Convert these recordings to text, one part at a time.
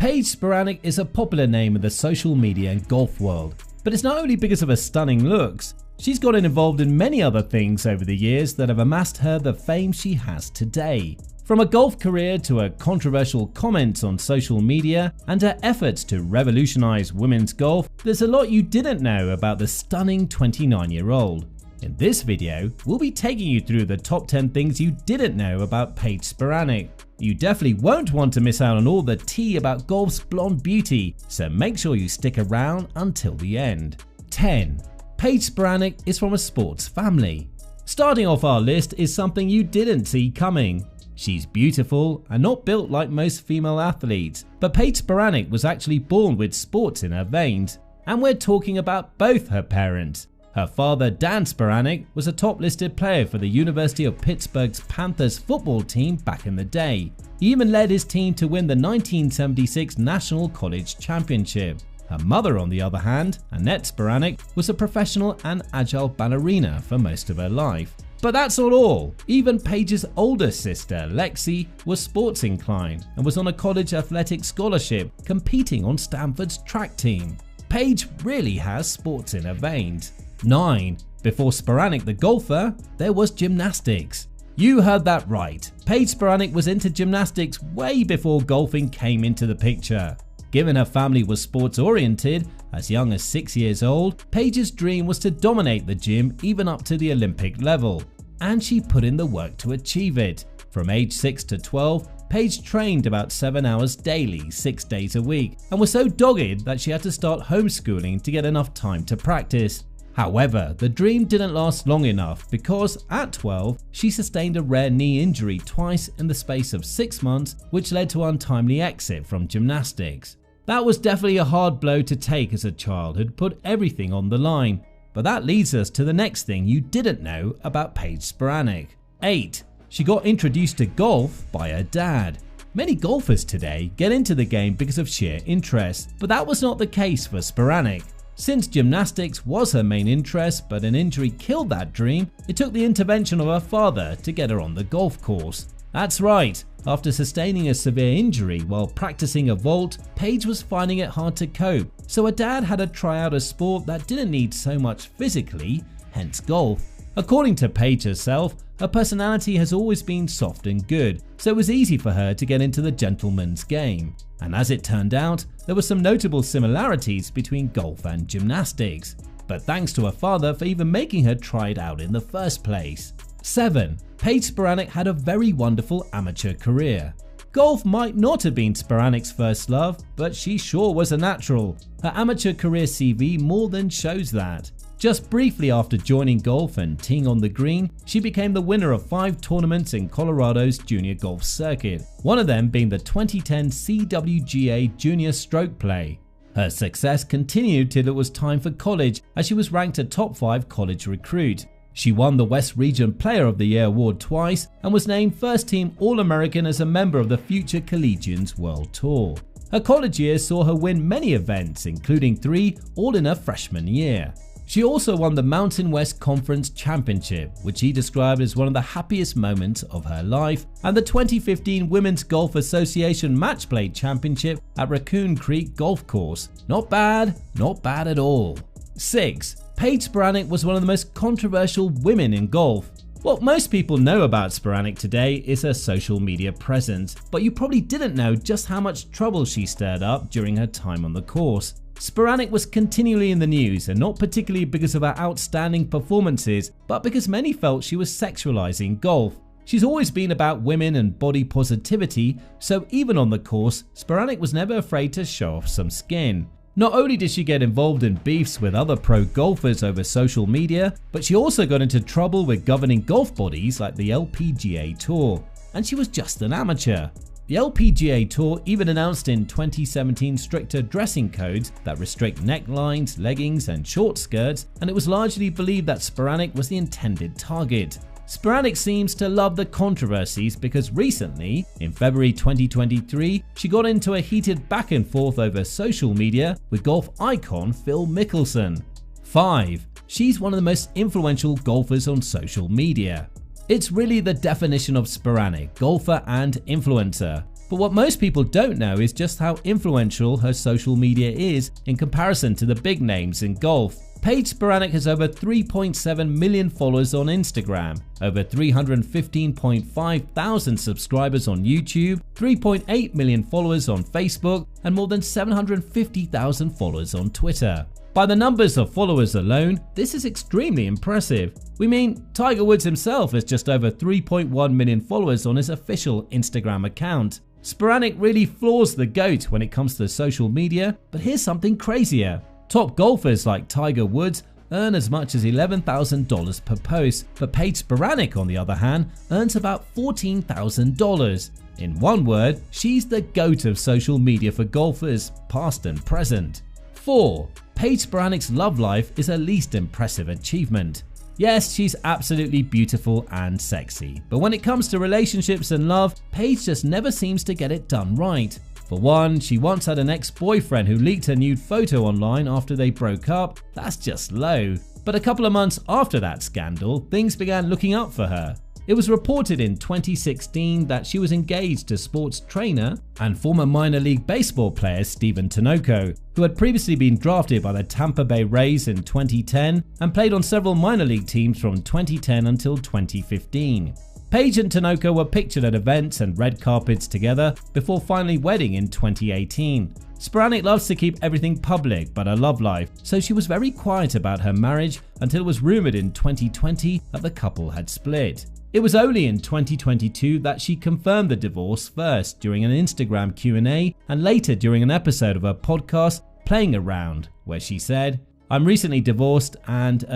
Paige Spiranac is a popular name in the social media and golf world, but it's not only because of her stunning looks. She's gotten involved in many other things over the years that have amassed her the fame she has today. From a golf career to her controversial comments on social media and her efforts to revolutionize women's golf, there's a lot you didn't know about the stunning 29-year-old. In this video, we'll be taking you through the top 10 things you didn't know about Paige Spiranac. You definitely won't want to miss out on all the tea about golf's blonde beauty, so make sure you stick around until the end. 10. Paige Spiranac is from a sports family. Starting off our list is something you didn't see coming. She's beautiful and not built like most female athletes, but Paige Spiranac was actually born with sports in her veins, and we're talking about both her parents. Her father, Dan Spiranac, was a top-listed player for the University of Pittsburgh's Panthers football team back in the day. He even led his team to win the 1976 National College Championship. Her mother, on the other hand, Annette Spiranac, was a professional and agile ballerina for most of her life. But that's not all. Even Paige's older sister, Lexi, was sports inclined and was on a college athletic scholarship competing on Stanford's track team. Paige really has sports in her veins. 9. Before Spiranac the golfer, there was gymnastics. You heard that right. Paige Spiranac was into gymnastics way before golfing came into the picture. Given her family was sports oriented, as young as 6 years old, Paige's dream was to dominate the gym even up to the Olympic level. And she put in the work to achieve it. From age 6 to 12, Paige trained about 7 hours daily, 6 days a week, and was so dogged that she had to start homeschooling to get enough time to practice. However, the dream didn't last long enough because at 12, she sustained a rare knee injury twice in the space of 6 months, which led to an untimely exit from gymnastics. That was definitely a hard blow to take as a child who'd put everything on the line. But that leads us to the next thing you didn't know about Paige Spiranac. 8. She got introduced to golf by her dad. Many golfers today get into the game because of sheer interest, but that was not the case for Spiranac. Since gymnastics was her main interest but an injury killed that dream, it took the intervention of her father to get her on the golf course. That's right, after sustaining a severe injury while practicing a vault, Paige was finding it hard to cope, so her dad had her try out a sport that didn't need so much physically, hence golf. According to Paige herself, her personality has always been soft and good, so it was easy for her to get into the gentleman's game. And as it turned out, there were some notable similarities between golf and gymnastics. But thanks to her father for even making her try it out in the first place. 7. Paige Spiranac had a very wonderful amateur career. Golf might not have been Spiranac's first love, but she sure was a natural. Her amateur career CV more than shows that. Just briefly after joining golf and teeing on the green, she became the winner of 5 tournaments in Colorado's junior golf circuit, one of them being the 2010 CWGA Junior Stroke Play. Her success continued till it was time for college, as she was ranked a top 5 college recruit. She won the West Region Player of the Year award twice and was named first team All-American as a member of the Future Collegians World Tour. Her college years saw her win many events, including 3 all in her freshman year. She also won the Mountain West Conference Championship, which he described as one of the happiest moments of her life, and the 2015 Women's Golf Association Match Play Championship at Raccoon Creek Golf Course. Not bad at all. 6. Paige Spiranac was one of the most controversial women in golf. What most people know about Spiranac today is her social media presence, but you probably didn't know just how much trouble she stirred up during her time on the course. Spiranac was continually in the news, and not particularly because of her outstanding performances, but because many felt she was sexualizing golf. She's always been about women and body positivity, so even on the course, Spiranac was never afraid to show off some skin. Not only did she get involved in beefs with other pro golfers over social media, but she also got into trouble with governing golf bodies like the LPGA Tour. And she was just an amateur. The LPGA Tour even announced in 2017 stricter dressing codes that restrict necklines, leggings and short skirts, and it was largely believed that Spiranac was the intended target. Spiranac seems to love the controversies because recently, in February 2023, she got into a heated back and forth over social media with golf icon Phil Mickelson. 5. She's one of the most influential golfers on social media. It's really the definition of Spiranac, golfer and influencer. But what most people don't know is just how influential her social media is in comparison to the big names in golf. Paige Spiranac has over 3.7 million followers on Instagram, over 315.5 thousand subscribers on YouTube, 3.8 million followers on Facebook, and more than 750,000 followers on Twitter. By the numbers of followers alone, this is extremely impressive. We mean Tiger Woods himself has just over 3.1 million followers on his official Instagram account. Spiranac really floors the GOAT when it comes to social media, but here's something crazier. Top golfers like Tiger Woods earn as much as $11,000 per post, but Paige Spiranac, on the other hand, earns about $14,000. In one word, she's the GOAT of social media for golfers, past and present. 4. Paige Spiranac's love life is her least impressive achievement. Yes, she's absolutely beautiful and sexy, but when it comes to relationships and love, Paige just never seems to get it done right. For one, she once had an ex-boyfriend who leaked her nude photo online after they broke up. That's just low. But a couple of months after that scandal, things began looking up for her. It was reported in 2016 that she was engaged to sports trainer and former minor league baseball player Steven Tinoco, who had previously been drafted by the Tampa Bay Rays in 2010 and played on several minor league teams from 2010 until 2015. Paige and Tinoco were pictured at events and red carpets together before finally wedding in 2018. Spiranac loves to keep everything public but her love life, so she was very quiet about her marriage until it was rumored in 2020 that the couple had split. It was only in 2022 that she confirmed the divorce, first during an Instagram Q&A and later during an episode of her podcast Playing Around, where she said, "I'm recently divorced and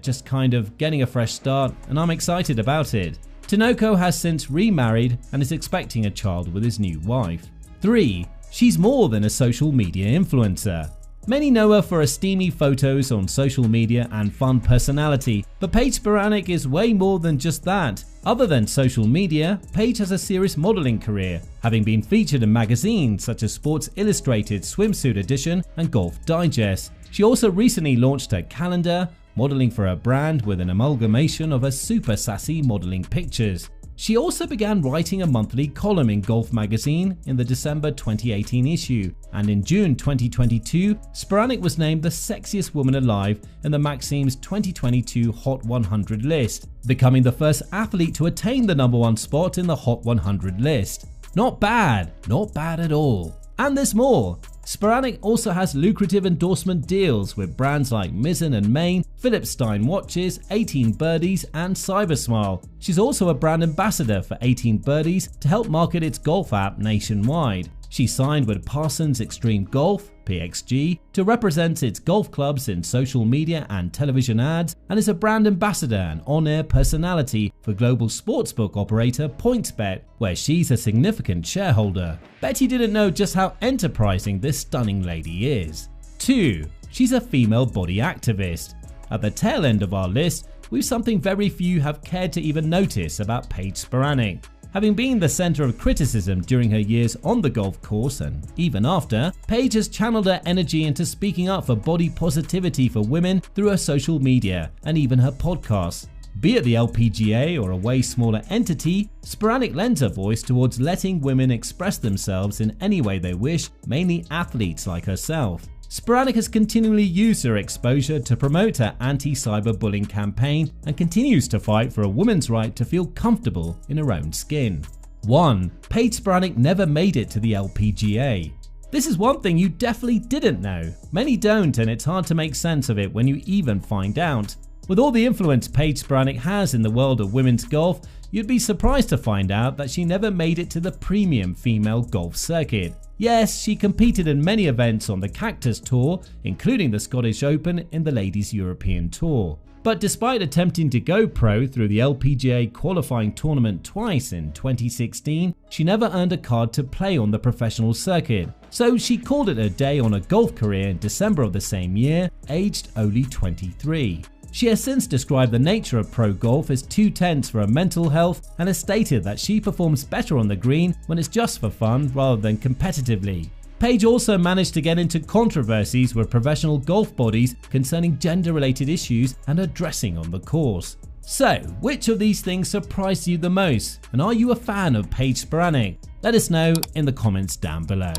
just kind of getting a fresh start and I'm excited about it." Tinoco has since remarried and is expecting a child with his new wife. 3. She's more than a social media influencer. Many know her for her steamy photos on social media and fun personality, but Paige Spiranac is way more than just that. Other than social media, Paige has a serious modeling career, having been featured in magazines such as Sports Illustrated Swimsuit Edition and Golf Digest. She also recently launched her calendar, modeling for her brand with an amalgamation of her super sassy modeling pictures. She also began writing a monthly column in Golf magazine in the December 2018 issue, and in June 2022, Spiranac was named the sexiest woman alive in the Maxime's 2022 Hot 100 list, becoming the first athlete to attain the #1 spot in the Hot 100 list. Not bad at all. And there's more. Spiranac also has lucrative endorsement deals with brands like Mizzen and Main, Philips Stein Watches, 18 Birdies, and Cybersmile. She's also a brand ambassador for 18 Birdies to help market its golf app nationwide. She signed with Parsons Extreme Golf, PXG, to represent its golf clubs in social media and television ads, and is a brand ambassador and on-air personality for global sportsbook operator PointsBet, where she's a significant shareholder. Bet you didn't know just how enterprising this stunning lady is. 2. She's a female body activist. At the tail end of our list, we've something very few have cared to even notice about Paige Spiranac. Having been the center of criticism during her years on the golf course and even after, Paige has channeled her energy into speaking up for body positivity for women through her social media and even her podcasts. Be it the LPGA or a way smaller entity, Spiranac lends her voice towards letting women express themselves in any way they wish, mainly athletes like herself. Spiranac has continually used her exposure to promote her anti-cyberbullying campaign and continues to fight for a woman's right to feel comfortable in her own skin. 1. Paige Spiranac never made it to the LPGA. This is one thing you definitely didn't know. Many don't, and it's hard to make sense of it when you even find out. With all the influence Paige Spiranac has in the world of women's golf, you'd be surprised to find out that she never made it to the premium female golf circuit. Yes, she competed in many events on the Cactus Tour, including the Scottish Open in the Ladies European Tour. But despite attempting to go pro through the LPGA qualifying tournament twice in 2016, she never earned a card to play on the professional circuit. So she called it a day on her golf career in December of the same year, aged only 23. She has since described the nature of pro golf as too tense for her mental health and has stated that she performs better on the green when it's just for fun rather than competitively. Paige also managed to get into controversies with professional golf bodies concerning gender-related issues and her dressing on the course. So, which of these things surprised you the most, and are you a fan of Paige Spiranac? Let us know in the comments down below.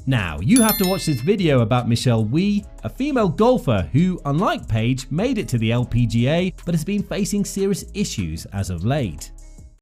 Now, you have to watch this video about Michelle Wie, a female golfer who, unlike Paige, made it to the LPGA but has been facing serious issues as of late.